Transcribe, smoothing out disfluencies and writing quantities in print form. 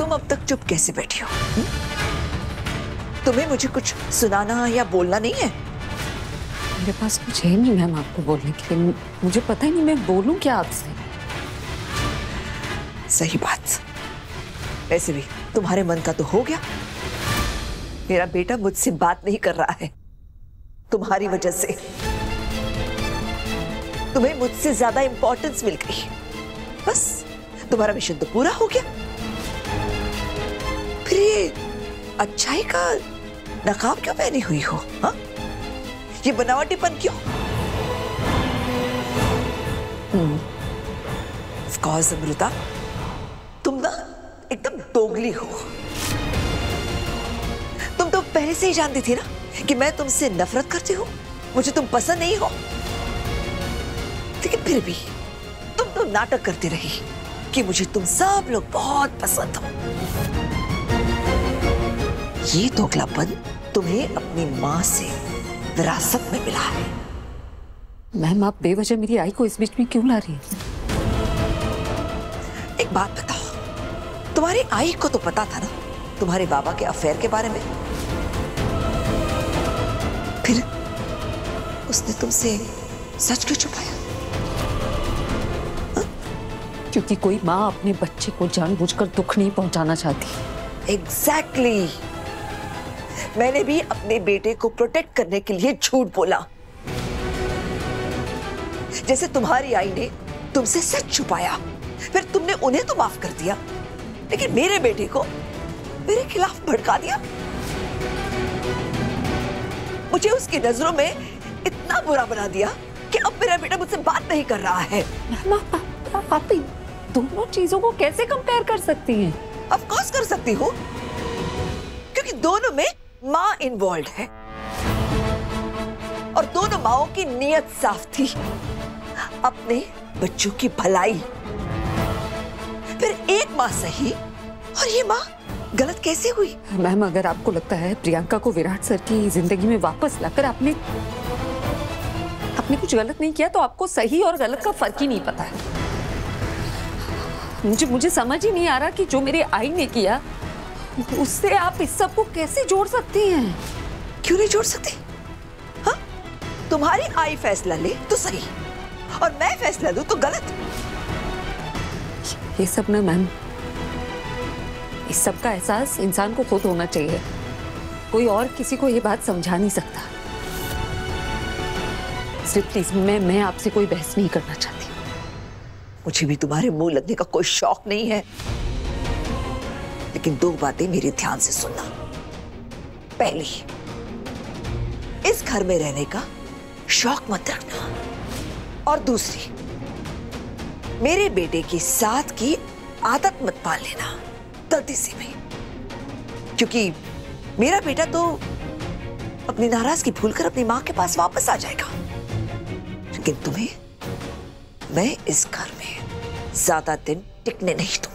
तुम अब तक चुप कैसे बैठी हो? तुम्हें मुझे कुछ सुनाना या बोलना नहीं है? मेरे पास कुछ है नहीं मैम आपको बोलने के लिए। मुझे पता ही नहीं मैं बोलूं क्या आपसे। सही बात। वैसे भी तुम्हारे मन का तो हो गया। मेरा बेटा मुझसे बात नहीं कर रहा है तुम्हारी वजह से। तुम्हें मुझसे ज्यादा इंपॉर्टेंस मिल गई, बस तुम्हारा मिशन तो पूरा हो गया। फिर ये अच्छाई का नकाब क्यों पहनी हुई हो? हाँ, ये बनावटीपन क्यों? ऑफ कोर्स अमृता, तुम ना एकदम दोगली हो। तुम तो पहले से ही जानती थी ना कि मैं तुमसे नफरत करती हूँ, मुझे तुम पसंद नहीं हो। लेकिन फिर भी तुम तो नाटक करती रही कि मुझे तुम सब लोग बहुत पसंद हो। ये दोगलापन तुम्हें अपनी माँ से विरासत में मिला है। मैम आप बेवजह मेरी आई को इस बीच में क्यों ला रही हैं? एक बात बताओ, तुम्हारी आई को तो पता था ना तुम्हारे बाबा के अफेयर के बारे में, फिर उसने तुमसे सच क्यों छुपाया? क्योंकि कोई माँ अपने बच्चे को जानबूझकर दुख नहीं पहुंचाना चाहती। एग्जैक्टली। मैंने भी अपने बेटे को प्रोटेक्ट करने के लिए झूठ बोला। जैसे तुम्हारी आई ने तुमसे सच छुपाया, फिर तुमने उन्हें तो माफ कर दिया, लेकिन मेरे बेटे को मेरे खिलाफ भड़का दिया। मुझे उसकी नजरों में इतना बुरा बना दिया कि अब मेरा बेटा मुझसे बात नहीं कर रहा है। आप इन दोनों चीजों को कैसे कंपेयर कर सकती हैं? ऑफ कोर्स कर सकती हूँ, क्योंकि दोनों में माँ इन्वॉल्व है और दोनों माओं की नीयत साफ थी, अपने बच्चों की भलाई। फिर एक माँ सही और ये माँ गलत कैसे हुई? मैम अगर आपको लगता है प्रियंका को विराट सर की जिंदगी में वापस लाकर आपने कुछ गलत नहीं किया, तो आपको सही और गलत का फर्क ही नहीं पता है। मुझे समझ ही नहीं आ रहा कि जो मेरी आई ने किया उससे आप इस सब को कैसे जोड़ सकती हैं? क्यों नहीं जोड़ सकती? हाँ, तुम्हारी आई फैसला ले तो सही और मैं फैसला दूं तो गलत। ये सब ना मैम, इस सब का एहसास इंसान को खुद होना चाहिए। कोई और किसी को ये बात समझा नहीं सकता। सिर्फ प्लीज मैं आपसे कोई बहस नहीं करना चाहती। मुझे भी तुम्हारे मुंह लगने का कोई शौक नहीं है, लेकिन दो बातें मेरे ध्यान से सुनना। पहली, इस घर में रहने का शौक मत रखना, और दूसरी, मेरे बेटे के साथ की आदत मत पाल लेना गलती से भी, क्योंकि मेरा बेटा तो अपनी नाराजगी भूलकर अपनी मां के पास वापस आ जाएगा, लेकिन तुम्हें मैं इस घर में ज्यादा दिन टिकने नहीं दूंगी।